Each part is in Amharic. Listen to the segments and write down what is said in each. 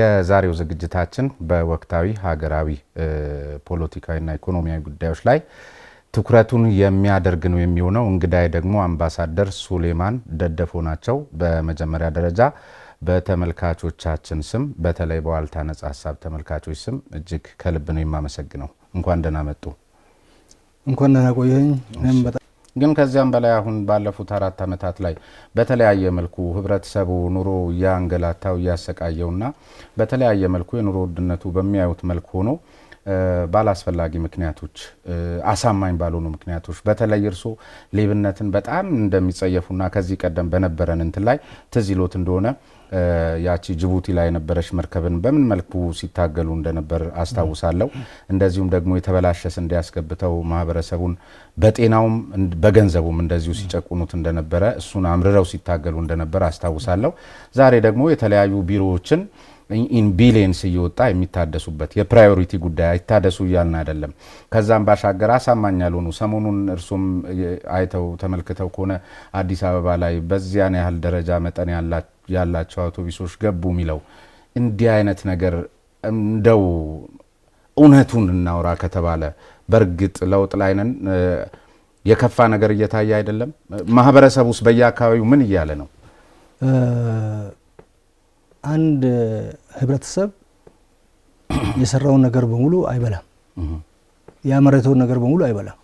የዛሬው ዝግጅታችን በወቅታዊ ሀገራዊ ፖለቲካዊና ኢኮኖሚያዊ ጉዳዮች ላይ ትኩረቱን የሚያደርግ ነው የሚሆነው። እንግዳይ ደግሞ አምባሳደር ሱሌማን ደደፎ ናቸው። በመጀመሪያ ደረጃ በተመልካቾቻችን ስም በተለይ በዋልታ ነጻ ሀሳብ ተመልካቾች ስም እጅግ ከልብ ነው የማመሰግነው። እንኳን ደህና መጡ። እንኳን ደህና ቆየኝ። ግን ከዚያም በላይ አሁን ባለፉት 4 ዓመታት ላይ በተለያየ መልኩ ህብረተሰቡ ኑሮ ያንገላታው ያሰቃየውና በተለያየ መልኩ የኑሮ ውድነቱ በሚያዩት መልኩ ሆኖ ባላስፈላጊ ምክንያቶች አሳማኝ ባልሆኑ ምክንያቶች በተለይ እርሶ ሌብነትን በጣም እንደሚጸየፉና ከዚህ ቀደም በነበረን እንትን ላይ ትዝይሎት እንደሆነ ያቺ ጅቡቲ ላይ የነበረች መርከብን በምን መልኩ ሲታገሉ እንደነበር አስታውሳለሁ። እንደዚሁም ደግሞ የተበላሸስ እንዲያስገብተው ማህበረሰቡን በጤናውም በገንዘቡም እንደዚሁ ሲጨቁኑት እንደነበረ እሱን አምርረው ሲታገሉ እንደነበር አስታውሳለሁ። ዛሬ ደግሞ የተለያዩ ቢሮዎችን ኢን ቢሊየንስ እየወጣ የሚታደሱበት የፕራዮሪቲ ጉዳይ አይታደሱ ያልን አይደለም። ከዛም ባሻገር አሳማኝ ያልሆኑ ሰሞኑን እርሱም አይተው ተመልክተው ከሆነ አዲስ አበባ ላይ በዚያን ያህል ደረጃ መጠን ያላቸው አውቶቡሶች ገቡ የሚለው እንዲህ አይነት ነገር እንደው እውነቱን እናውራ ከተባለ በርግጥ ለውጥ ላይ ነን? የከፋ ነገር እየታየ አይደለም? ማህበረሰቡስ በየአካባቢው ምን እያለ ነው? አንድ ህብረተሰብ የሰራውን ነገር በሙሉ አይበላም። ያመረተውን ነገር በሙሉ አይበላም።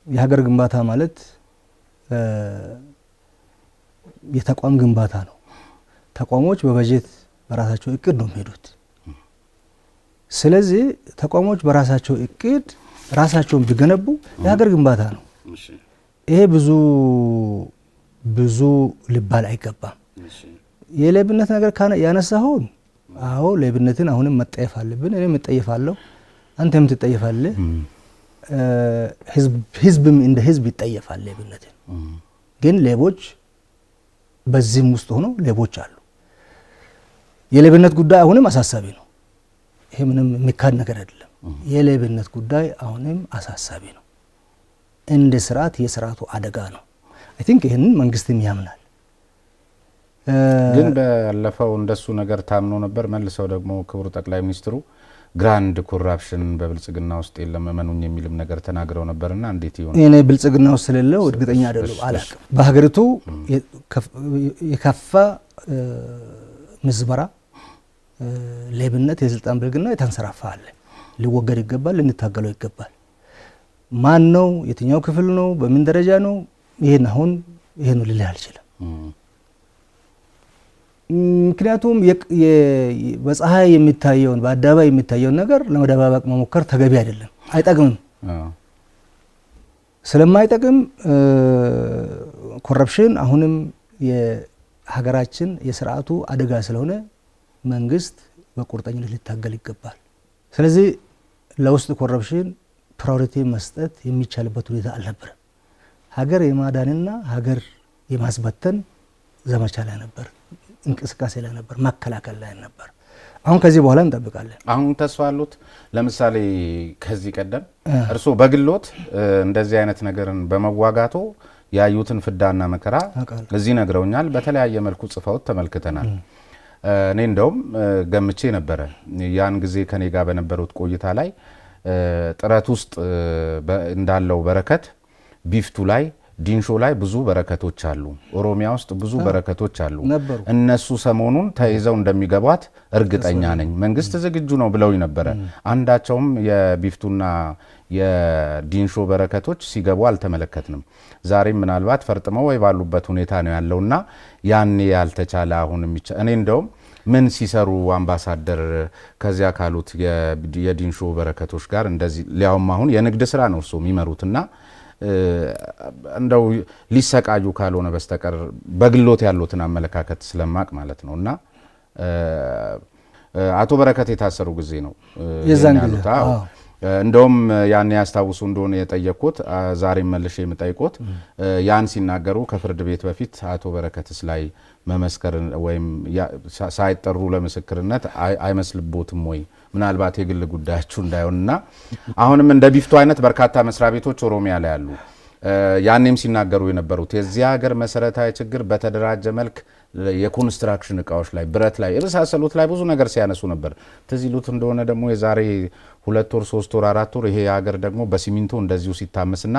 የሀገር ግንባታ ማለት የተቋም ግንባታ ነው። ተቋሞች በበጀት በራሳቸው እቅድ ነው የሚሄዱት። ስለዚህ ተቋሞች በራሳቸው እቅድ ራሳቸውን ቢገነቡ የሀገር ግንባታ ነው። ይሄ ብዙ ሊባል አይገባም። የሌብነት ነገር ያነሳሁን፣ አዎ ሌብነትን አሁንም መጠየፍ አለብን። እኔም እጠየፋለሁ፣ አንተም ትጠየፋለህ። ህዝብም እንደ ህዝብ ይጠየፋል ሌብነትን። ግን ሌቦች በዚህም ውስጥ ሆኖ ሌቦች አሉ። የሌብነት ጉዳይ አሁንም አሳሳቢ ነው። ይሄ ምንም የሚካድ ነገር አይደለም። የሌብነት ጉዳይ አሁንም አሳሳቢ ነው። እንደ ስርዓት የስርዓቱ አደጋ ነው። አይ ቲንክ ይሄንን መንግስትም ያምናል። ግን ባለፈው እንደሱ ነገር ታምኖ ነበር። መልሰው ደግሞ ክቡር ጠቅላይ ሚኒስትሩ ግራንድ ኮራፕሽን በብልጽግና ውስጥ የለም እመኑኝ የሚልም ነገር ተናግረው ነበርና እንዴት ይሆን? እኔ ብልጽግና ውስጥ ስለሌለው እርግጠኛ አይደለም አላውቅም። በሀገሪቱ የከፋ ምዝበራ፣ ሌብነት፣ የስልጣን ብልግና የተንሰራፋ አለ። ሊወገድ ይገባል፣ ልንታገለው ይገባል። ማን ነው? የትኛው ክፍል ነው? በምን ደረጃ ነው? ይሄን ነው ልልህ አልችልም። ምክንያቱም በፀሐይ የሚታየውን በአደባባይ የሚታየውን ነገር ለመደባበቅ መሞከር ተገቢ አይደለም፣ አይጠቅምም። ስለማይጠቅም ኮረፕሽን አሁንም የሀገራችን የስርዓቱ አደጋ ስለሆነ መንግስት በቁርጠኝነት ሊታገል ይገባል። ስለዚህ ለውስጥ ኮረፕሽን ፕራዮሪቲ መስጠት የሚቻልበት ሁኔታ አልነበረም። ሀገር የማዳንና ሀገር የማስበተን ዘመቻ ላይ ነበር፣ እንቅስቃሴ ላይ ነበር፣ መከላከል ላይ ነበር። አሁን ከዚህ በኋላ እንጠብቃለን። አሁን ተስፋ አሉት? ለምሳሌ ከዚህ ቀደም እርሶ በግሎት እንደዚህ አይነት ነገርን በመዋጋቶ ያዩትን ፍዳና መከራ እዚህ ነግረውኛል። በተለያየ መልኩ ጽፈውት ተመልክተናል። እኔ እንደውም ገምቼ ነበረ ያን ጊዜ ከኔ ጋር በነበሩት ቆይታ ላይ ጥረት ውስጥ እንዳለው በረከት ቢፍቱ ላይ ዲንሾ ላይ ብዙ በረከቶች አሉ። ኦሮሚያ ውስጥ ብዙ በረከቶች አሉ። እነሱ ሰሞኑን ተይዘው እንደሚገቧት እርግጠኛ ነኝ። መንግስት ዝግጁ ነው ብለውኝ ነበረ። አንዳቸውም የቢፍቱና የዲንሾ በረከቶች ሲገቡ አልተመለከትንም። ዛሬም ምናልባት ፈርጥመው ወይ ባሉበት ሁኔታ ነው ያለውና ያኔ ያልተቻለ አሁንም እኔ እንደውም ምን ሲሰሩ አምባሳደር ከዚያ ካሉት የዲንሾ በረከቶች ጋር እንደዚህ ሊያውም አሁን የንግድ ስራ ነው እርሶ የሚመሩትና እንደው ሊሰቃዩ ካልሆነ በስተቀር በግሎት ያሉትን አመለካከት ስለማቅ ማለት ነውና አቶ በረከት የታሰሩ ጊዜ ነው የዛን ጊዜ እንደውም ያን ያስታውሱ እንደሆነ የጠየቁት ዛሬም መልሼ የምጠይቁት ያን ሲናገሩ ከፍርድ ቤት በፊት አቶ በረከትስ ላይ መመስከር ወይም ሳይጠሩ ለምስክርነት አይመስልቦትም ወይ? ምናልባት የግል ጉዳያችሁ እንዳይሆንና አሁንም እንደ ቢፍቱ አይነት በርካታ መስሪያ ቤቶች ኦሮሚያ ላይ አሉ። ያኔም ሲናገሩ የነበሩት የዚህ ሀገር መሰረታዊ ችግር በተደራጀ መልክ የኮንስትራክሽን እቃዎች ላይ ብረት ላይ የመሳሰሉት ላይ ብዙ ነገር ሲያነሱ ነበር። ትዝ ይሉት እንደሆነ ደግሞ የዛሬ 2 ወር 3 ወር 4 ወር ይሄ ሀገር ደግሞ በሲሚንቶ እንደዚሁ ሲታመስና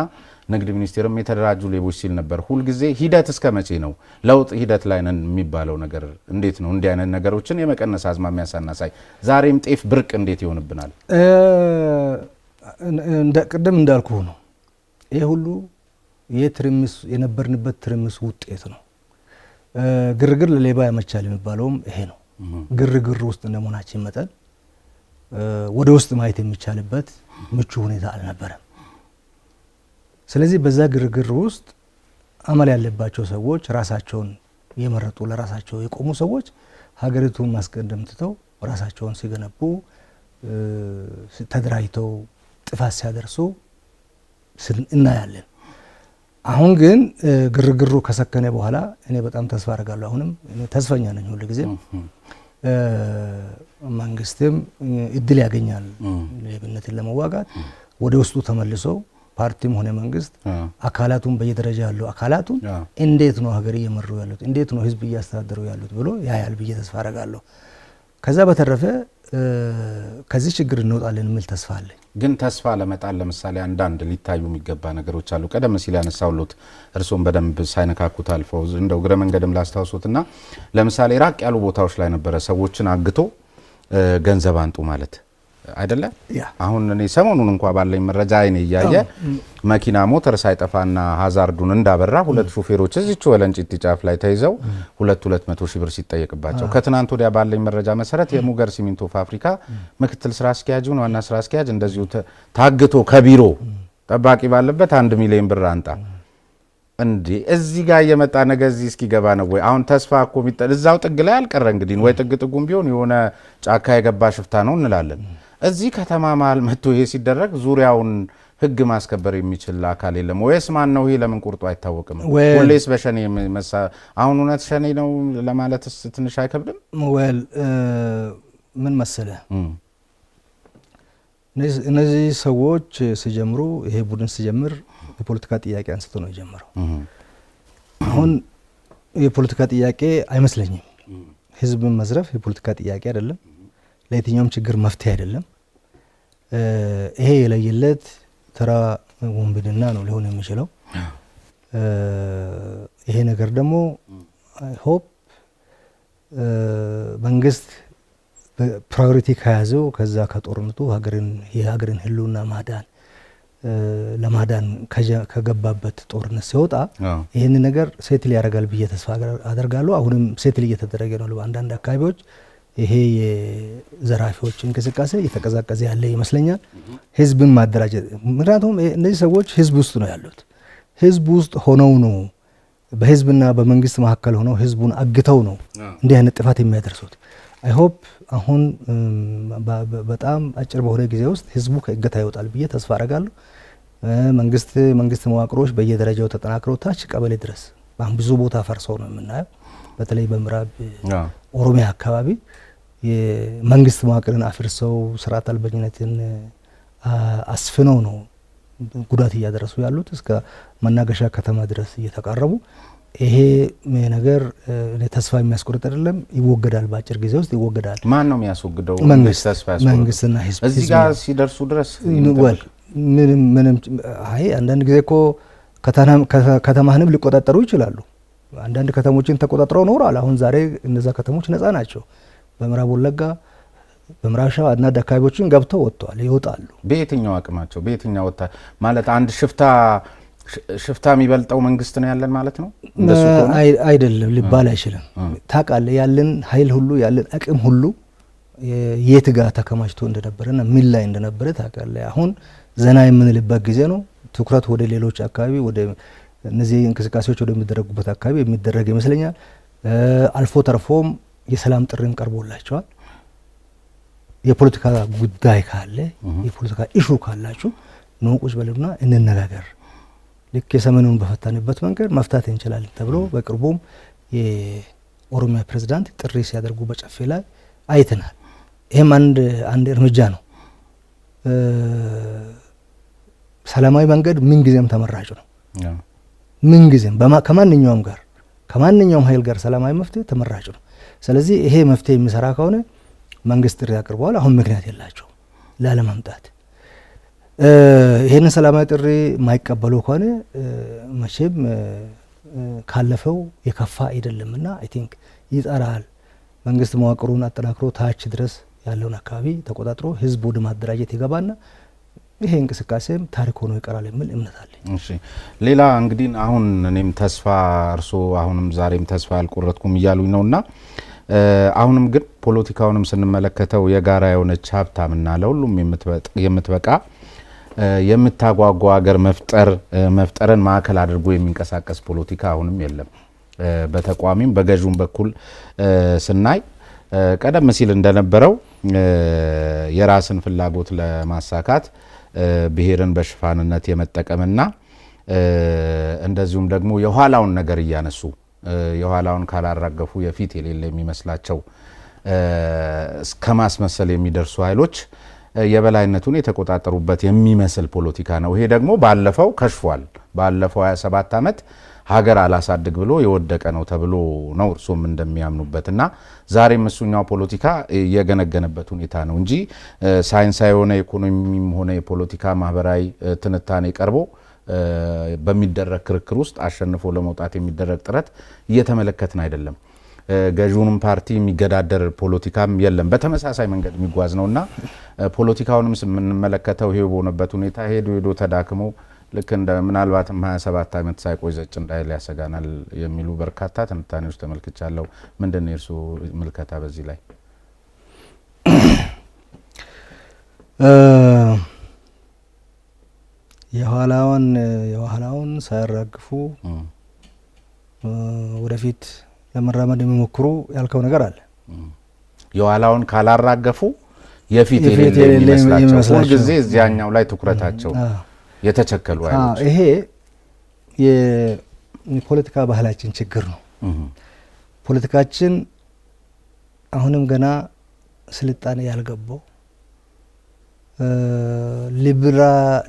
ንግድ ሚኒስቴርም የተደራጁ ሌቦች ሲል ነበር። ሁልጊዜ ሂደት እስከ መቼ ነው? ለውጥ ሂደት ላይ ነን የሚባለው ነገር እንዴት ነው? እንዲህ አይነት ነገሮችን የመቀነስ አዝማሚያ ሳናሳይ ዛሬም ጤፍ ብርቅ እንዴት ይሆንብናል? ቅድም እንዳልኩ ነው። ይሄ ሁሉ የትርምስ የነበርንበት ትርምስ ውጤት ነው። ግርግር ለሌባ ያመቻል የሚባለውም ይሄ ነው። ግርግር ውስጥ እንደመሆናችን መጠን ወደ ውስጥ ማየት የሚቻልበት ምቹ ሁኔታ አልነበረም። ስለዚህ በዛ ግርግር ውስጥ አመል ያለባቸው ሰዎች ራሳቸውን የመረጡ ለራሳቸው የቆሙ ሰዎች ሀገሪቱን ማስቀደም ትተው ራሳቸውን ሲገነቡ ተደራጅተው ጥፋት ሲያደርሱ እናያለን። አሁን ግን ግርግሩ ከሰከነ በኋላ እኔ በጣም ተስፋ አደርጋለሁ። አሁንም ተስፈኛ ነኝ። ሁሉ ጊዜ መንግስትም እድል ያገኛል ሌብነትን ለመዋጋት ወደ ውስጡ ተመልሶ ፓርቲም ሆነ መንግስት አካላቱን በየደረጃ ያለው አካላቱን እንዴት ነው ሀገር እየመሩ ያሉት፣ እንዴት ነው ህዝብ እያስተዳደሩ ያሉት ብሎ ያያል ብዬ ተስፋ አደርጋለሁ። ከዛ በተረፈ ከዚህ ችግር እንወጣለን የሚል ተስፋ አለኝ። ግን ተስፋ ለመጣል ለምሳሌ አንዳንድ ሊታዩ የሚገባ ነገሮች አሉ። ቀደም ሲል ያነሳውሉት እርሶም በደንብ ሳይነካኩት አልፈው እንደው ግረ መንገድም ላስታውሱትና ለምሳሌ ራቅ ያሉ ቦታዎች ላይ ነበረ ሰዎችን አግቶ ገንዘብ አንጡ ማለት አይደለ? አሁን እኔ ሰሞኑን እንኳን ባለኝ መረጃ አይኔ እያየ መኪና ሞተር ሳይጠፋና ሀዛርዱን እንዳበራ 2 ሹፌሮች እዚች ወለንጭቲ ጫፍ ላይ ተይዘው 200 ሺህ ብር ሲጠየቅባቸው ከትናንት ወዲያ ባለኝ መረጃ መሰረት የሙገር ሲሚንቶ ፋብሪካ ምክትል ስራ አስኪያጁን ዋና ስራ አስኪያጅ እንደዚሁ ታግቶ ከቢሮ ጠባቂ ባለበት 1 ሚሊዮን ብር አንጣ እንዴ! እዚህ ጋር እየመጣ ነገ እዚህ እስኪገባ ነው ወይ? አሁን ተስፋ እኮ እዛው ጥግ ላይ አልቀረ እንግዲህ ወይ ጥጉም ቢሆን የሆነ ጫካ የገባ ሽፍታ ነው እንላለን። እዚህ ከተማ መሀል መጥቶ ይሄ ሲደረግ ዙሪያውን ህግ ማስከበር የሚችል አካል የለም ወይስ ማን ነው? ይሄ ለምን ቁርጡ አይታወቅም? ሁሌስ በሸኔ አሁን እውነት ሸኔ ነው ለማለትስ ትንሽ አይከብድም? ወል ምን መሰለ እነዚህ ሰዎች ሲጀምሩ ይሄ ቡድን ሲጀምር የፖለቲካ ጥያቄ አንስቶ ነው የጀመረው። አሁን የፖለቲካ ጥያቄ አይመስለኝም። ህዝብን መዝረፍ የፖለቲካ ጥያቄ አይደለም። ለየትኛውም ችግር መፍትሄ አይደለም። ይሄ የለየለት ተራ ወንብድና ነው ሊሆን የሚችለው። ይሄ ነገር ደግሞ ሆፕ መንግስት ፕራዮሪቲ ከያዘው ከዛ ከጦርነቱ የሀገርን ህልውና ለማዳን ከገባበት ጦርነት ሲወጣ ይህን ነገር ሴትል ያደርጋል ብዬ ተስፋ አደርጋለሁ። አሁንም ሴትል እየተደረገ ነው። በአንዳንድ አካባቢዎች ይሄ የዘራፊዎች እንቅስቃሴ እየተቀዛቀዘ ያለ ይመስለኛል። ህዝብን ማደራጀት፣ ምክንያቱም እነዚህ ሰዎች ህዝብ ውስጥ ነው ያሉት። ህዝብ ውስጥ ሆነው ነው በህዝብና በመንግስት መካከል ሆነው ህዝቡን አግተው ነው እንዲህ አይነት ጥፋት የሚያደርሱት። አይ ሆፕ አሁን በጣም አጭር በሆነ ጊዜ ውስጥ ህዝቡ ከእገታ ይወጣል ብዬ ተስፋ አደርጋለሁ። መንግስት መዋቅሮች በየደረጃው ተጠናክረው ታች ቀበሌ ድረስ ብዙ ቦታ ፈርሰው ነው የምናየው። በተለይ በምዕራብ ኦሮሚያ አካባቢ የመንግስት መዋቅርን አፍርሰው ስርዓት አልበኝነትን አስፍነው ነው ጉዳት እያደረሱ ያሉት እስከ መናገሻ ከተማ ድረስ እየተቃረቡ። ይሄ ነገር ተስፋ የሚያስቆርጥ አይደለም። ይወገዳል፣ በአጭር ጊዜ ውስጥ ይወገዳል። ማን ነው የሚያስወግደው? መንግስትና ህዝብ። እዚህ ጋር ሲደርሱ ድረስ ምንም አንዳንድ ጊዜ እኮ ከተማህንም ሊቆጣጠሩ ይችላሉ። አንዳንድ ከተሞችን ተቆጣጥረው ኖረዋል። አሁን ዛሬ እነዛ ከተሞች ነፃ ናቸው። በምዕራብ ወለጋ፣ በምዕራብ ሸዋ እና አካባቢዎችን ገብተው ወጥተዋል፣ ይወጣሉ። በየትኛው አቅማቸው? በየትኛው ወጣ ማለት አንድ ሽፍታ የሚበልጠው መንግስት ነው ያለን ማለት ነው? እንደሱ አይደለም ሊባል አይችልም። ታውቃለህ፣ ያለን ኃይል ሁሉ ያለን አቅም ሁሉ የት ጋር ተከማችቶ እንደነበረና ምን ላይ እንደነበረ ታውቃለህ። አሁን ዘና የምንልበት ጊዜ ነው። ትኩረት ወደ ሌሎች አካባቢ ወደ እነዚህ እንቅስቃሴዎች ወደሚደረጉበት አካባቢ የሚደረግ ይመስለኛል። አልፎ ተርፎም የሰላም ጥሪም ቀርቦላቸዋል። የፖለቲካ ጉዳይ ካለ የፖለቲካ ኢሹ ካላችሁ ነው ቁጭ በሉና እንነጋገር፣ ልክ የሰሜኑን በፈታንበት መንገድ መፍታት እንችላለን ተብሎ በቅርቡም የኦሮሚያ ፕሬዝዳንት ጥሪ ሲያደርጉ በጨፌ ላይ አይተናል። ይህም አንድ እርምጃ ነው። ሰላማዊ መንገድ ምን ጊዜም ተመራጭ ነው። ምን ጊዜም ከማንኛውም ጋር ከማንኛውም ኃይል ጋር ሰላማዊ መፍትሄ ተመራጭ ነው። ስለዚህ ይሄ መፍትሄ የሚሰራ ከሆነ መንግስት ጥሪ አቅርበዋል። አሁን ምክንያት የላቸው ላለመምጣት። ይሄንን ሰላማዊ ጥሪ የማይቀበሉ ከሆነ መቼም ካለፈው የከፋ አይደለምና አይ ቲንክ ይጠራል። መንግስት መዋቅሩን አጠናክሮ ታች ድረስ ያለውን አካባቢ ተቆጣጥሮ ህዝቡ ወደ ማደራጀት ይገባና ይሄ እንቅስቃሴም ታሪክ ሆኖ ይቀራል የሚል እምነት አለኝ። እሺ ሌላ እንግዲህ አሁን እኔም ተስፋ እርሶ አሁንም ዛሬም ተስፋ ያልቆረጥኩም እያሉኝ ነውና አሁንም ግን ፖለቲካውንም ስንመለከተው የጋራ የሆነች ሀብታምና ለሁሉም የምትበቃ የምታጓጓ ሀገር መፍጠርን ማዕከል አድርጎ የሚንቀሳቀስ ፖለቲካ አሁንም የለም። በተቋሚም በገዥውም በኩል ስናይ ቀደም ሲል እንደነበረው የራስን ፍላጎት ለማሳካት ብሔርን በሽፋንነት የመጠቀምና እንደዚሁም ደግሞ የኋላውን ነገር እያነሱ የኋላውን ካላራገፉ የፊት የሌለ የሚመስላቸው እስከ ማስመሰል የሚደርሱ ኃይሎች የበላይነቱን የተቆጣጠሩበት የሚመስል ፖለቲካ ነው። ይሄ ደግሞ ባለፈው ከሽፏል። ባለፈው 27 ዓመት ሀገር አላሳድግ ብሎ የወደቀ ነው ተብሎ ነው እርሶም እንደሚያምኑበትና ዛሬም እሱኛው ፖለቲካ የገነገነበት ሁኔታ ነው እንጂ ሳይንሳዊ የሆነ ኢኮኖሚም ሆነ የፖለቲካ ማህበራዊ ትንታኔ ቀርቦ በሚደረግ ክርክር ውስጥ አሸንፎ ለመውጣት የሚደረግ ጥረት እየተመለከትን አይደለም። ገዥውንም ፓርቲ የሚገዳደር ፖለቲካም የለም። በተመሳሳይ መንገድ የሚጓዝ ነውና ፖለቲካውንም የምንመለከተው ይሄ በሆነበት ሁኔታ ሄዶ ተዳክሞ ልክ እንደ ምናልባትም 27 ዓመት ሳይቆይ ዘጭ እንዳይል ያሰጋናል የሚሉ በርካታ ትንታኔዎች ተመልክቻለሁ። ምንድነው የእርሱ ምልከታ በዚህ ላይ? የኋላውን ሳያራግፉ ወደፊት ለመራመድ የሚሞክሩ ያልከው ነገር አለ። የኋላውን ካላራገፉ የፊት የሌለ የሚመስላቸው ሁልጊዜ እዚያኛው ላይ ትኩረታቸው የተቸከሉ አይደል? ይሄ የፖለቲካ ባህላችን ችግር ነው። ፖለቲካችን አሁንም ገና ስልጣኔ ያልገባው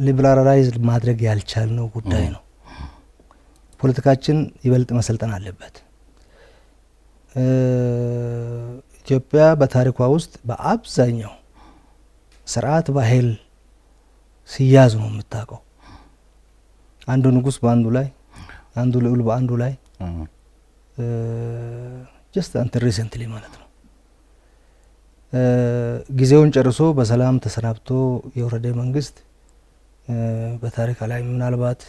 ሊበራላይዝ ማድረግ ያልቻልነው ጉዳይ ነው። ፖለቲካችን ይበልጥ መሰልጠን አለበት። ኢትዮጵያ በታሪኳ ውስጥ በአብዛኛው ስርዓት በኃይል ሲያዝ ነው የምታውቀው። አንዱ ንጉስ በአንዱ ላይ፣ አንዱ ልዑል በአንዱ ላይ ጀስት አንተ ሪሰንትሊ ማለት ነው። ጊዜውን ጨርሶ በሰላም ተሰናብቶ የወረደ መንግስት በታሪክ ላይ ምናልባት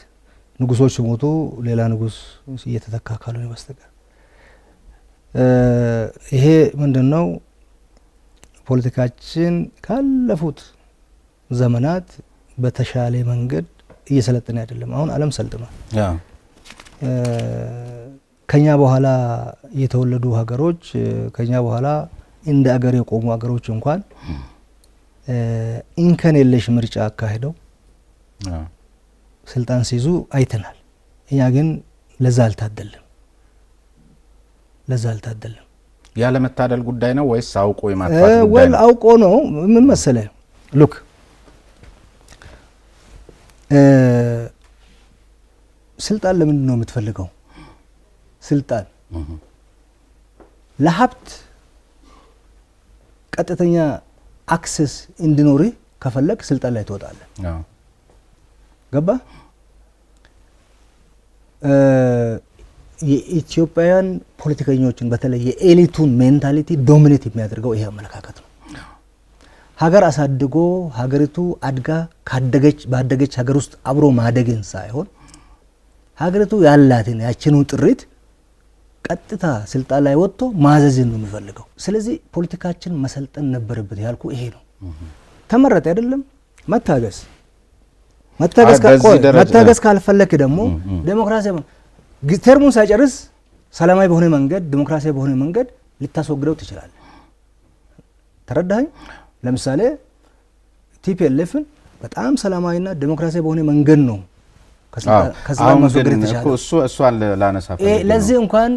ንጉሶች ሲሞቱ ሌላ ንጉስ እየተተካ ካልሆነ በስተቀር ይሄ ምንድነው? ፖለቲካችን ካለፉት ዘመናት በተሻለ መንገድ እየሰለጠነ አይደለም። አሁን ዓለም ሰልጥኗል። ከኛ በኋላ የተወለዱ ሀገሮች ከኛ በኋላ እንደ አገር የቆሙ ሀገሮች እንኳን እንከን የለሽ ምርጫ አካሄደው ስልጣን ሲይዙ አይተናል። እኛ ግን ለዛ አልታደልም። ያለ መታደል ጉዳይ ነው ወይስ አውቆ የማጥፋት ጉዳይ ነው? አውቆ ነው። ምን መሰለ ሉክ ስልጣን ለምንድን ነው የምትፈልገው? ስልጣን ለሀብት ቀጥተኛ አክሰስ እንዲኖርህ ከፈለግ ስልጣን ላይ ትወጣለህ። ገባ? የኢትዮጵያውያን ፖለቲከኞችን በተለይ የኤሊቱን ሜንታሊቲ ዶሚኔት የሚያደርገው ይሄ አመለካከት ነው። ሀገር አሳድጎ ሀገሪቱ አድጋ ባደገች ሀገር ውስጥ አብሮ ማደግን ሳይሆን ሀገሪቱ ያላትን ያችኑ ጥሪት ቀጥታ ስልጣን ላይ ወጥቶ ማዘዝን ነው የሚፈልገው። ስለዚህ ፖለቲካችን መሰልጠን ነበረበት ያልኩ ይሄ ነው። ተመረጠ አይደለም መታገስ ካልፈለክ ደግሞ ዴሞክራሲ ተርሙን ሳይጨርስ ሰላማዊ በሆነ መንገድ ዲሞክራሲያዊ በሆነ መንገድ ልታስወግደው ትችላለህ። ተረዳኸኝ? ለምሳሌ ቲፒኤልኤፍን በጣም ሰላማዊና ዲሞክራሲያዊ በሆነ መንገድ ነው ከስልጣን ማስወገድ የተቻለው። እሷን ላነሳ ፈልጌ ነው። ለዚህ እንኳን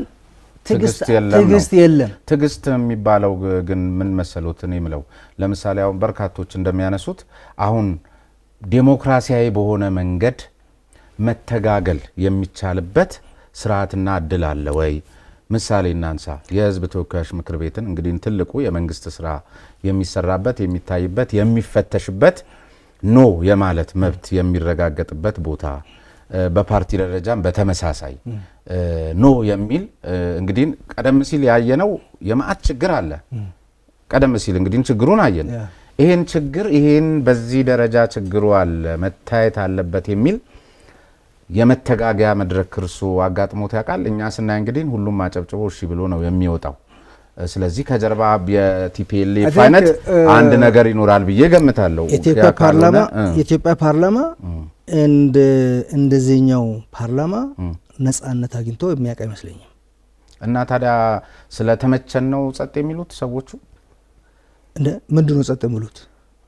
ትግስት የለም። ትግስት የሚባለው ግን ምን መሰሉት? እኔ የምለው ለምሳሌ አሁን በርካቶች እንደሚያነሱት አሁን ዲሞክራሲያዊ በሆነ መንገድ መተጋገል የሚቻልበት ስርዓትና እድል አለ ወይ? ምሳሌ እናንሳ። የህዝብ ተወካዮች ምክር ቤትን እንግዲህ ትልቁ የመንግስት ስራ የሚሰራበት የሚታይበት የሚፈተሽበት ኖ የማለት መብት የሚረጋገጥበት ቦታ በፓርቲ ደረጃም በተመሳሳይ ኖ የሚል እንግዲህ ቀደም ሲል ያየነው የማአት ችግር አለ። ቀደም ሲል እንግዲህ ችግሩን አየን። ይሄን ችግር ይሄን በዚህ ደረጃ ችግሩ አለ መታየት አለበት የሚል የመተጋገያ መድረክ እርሱ አጋጥሞት ያውቃል? እኛ ስናይ እንግዲህ ሁሉም አጨብጭቦ እሺ ብሎ ነው የሚወጣው። ስለዚህ ከጀርባ የቲፒኤልኤፍ አይነት አንድ ነገር ይኖራል ብዬ ገምታለሁ። የኢትዮጵያ ፓርላማ እንደዚህኛው ፓርላማ ነጻነት አግኝቶ የሚያውቅ አይመስለኝም። እና ታዲያ ስለተመቸን ነው ጸጥ የሚሉት ሰዎቹ? ምንድን ነው ጸጥ የሚሉት?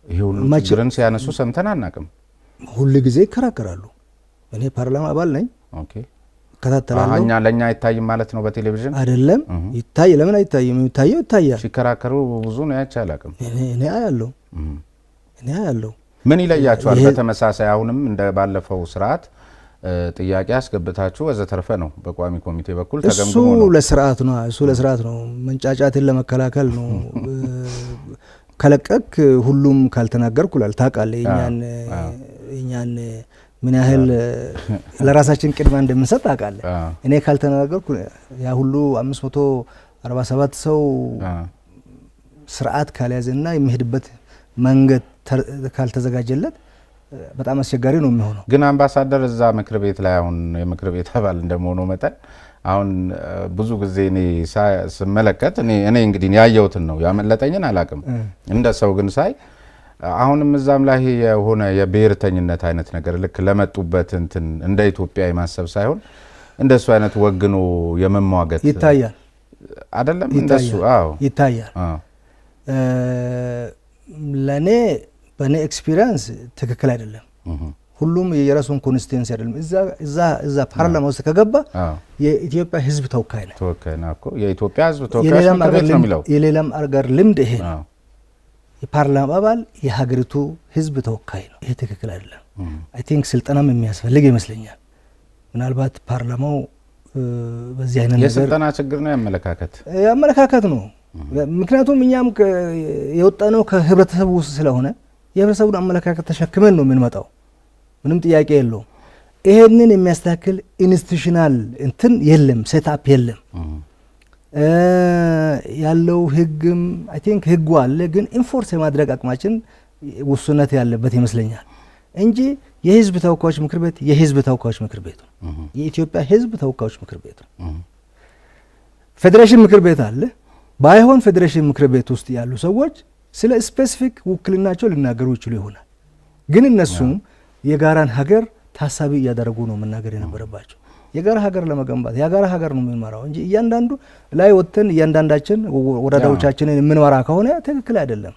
ይሄ ሁሉ ችግርን ሲያነሱ ሰምተን አናውቅም። ሁሉ ጊዜ ይከራከራሉ። እኔ ፓርላማ አባል ነኝ። ኦኬ ከታተላለሁ። ለኛ አይታይም ማለት ነው በቴሌቪዥን? አይደለም ይታይ። ለምን አይታይም? የሚታየው ይታያል። ሲከራከሩ ብዙ ነው ያቻ አላውቅም። እኔ አያለሁ። ምን ይለያቸዋል? በተመሳሳይ አሁንም እንደ ባለፈው ስርዓት ጥያቄ አስገብታችሁ ወዘተርፈ ነው በቋሚ ኮሚቴ በኩል ተገምግሞ ነው። እሱ ለስርዓት ነው መንጫጫትን ለመከላከል ነው። ከለቀቅ ሁሉም ካልተናገርኩ ታውቃለህ እኛን ምን ያህል ለራሳችን ቅድማ እንደምንሰጥ ታውቃለህ። እኔ ካልተናገርኩ ያ ሁሉ 547 ሰው ስርዓት ካልያዘና የሚሄድበት መንገድ ካልተዘጋጀለት በጣም አስቸጋሪ ነው የሚሆነው። ግን አምባሳደር እዛ ምክር ቤት ላይ አሁን የምክር ቤት አባል እንደመሆኑ መጠን አሁን ብዙ ጊዜ እኔ ስመለከት እኔ እንግዲህ ያየሁትን ነው ያመለጠኝን አላቅም እንደ ሰው ግን ሳይ አሁንም እዛም ላይ የሆነ የብሔርተኝነት አይነት ነገር ልክ ለመጡበት እንትን እንደ ኢትዮጵያ የማሰብ ሳይሆን እንደሱ አይነት ወግኖ የመሟገት ይታያል አይደለም? እንደሱ ይታያል። ለኔ በኔ ኤክስፒሪየንስ ትክክል አይደለም። ሁሉም የራሱን ኮንስቲትዩንሲ አይደለም እዛ ፓርላማ ውስጥ ከገባ የኢትዮጵያ ሕዝብ ተወካይ ነው እኮ የኢትዮጵያ ሕዝብ ተወካይ ነው የሚለው የሌላም አገር ልምድ ይሄ ነው። የፓርላማ አባል የሀገሪቱ ሕዝብ ተወካይ ነው። ይሄ ትክክል አይደለም። አይ ቲንክ ስልጠናም የሚያስፈልግ ይመስለኛል። ምናልባት ፓርላማው በዚህ አይነት ነገር የስልጠና ችግር ነው ያመለካከት ነው። ምክንያቱም እኛም የወጣነው ከህብረተሰቡ ውስጥ ስለሆነ የህብረተሰቡን አመለካከት ተሸክመን ነው የምንመጣው። ምንም ጥያቄ የለውም። ይሄንን የሚያስተካክል ኢንስቲቱሽናል እንትን የለም፣ ሴትአፕ የለም። ያለው ህግም አይ ቲንክ ህጉ አለ፣ ግን ኢንፎርስ የማድረግ አቅማችን ውሱነት ያለበት ይመስለኛል እንጂ የህዝብ ተወካዮች ምክር ቤት የህዝብ ተወካዮች ምክር ቤት ነው። የኢትዮጵያ ህዝብ ተወካዮች ምክር ቤት ነው። ፌዴሬሽን ምክር ቤት አለ። ባይሆን ፌዴሬሽን ምክር ቤት ውስጥ ያሉ ሰዎች ስለ ስፔሲፊክ ውክልናቸው ሊናገሩ ይችሉ ይሆናል፣ ግን እነሱም የጋራን ሀገር ታሳቢ እያደረጉ ነው መናገር የነበረባቸው። የጋራ ሀገር ለመገንባት የጋራ ሀገር ነው የምንመራው እንጂ እያንዳንዱ ላይ ወጥተን እያንዳንዳችን ወረዳዎቻችንን የምንመራ ከሆነ ትክክል አይደለም።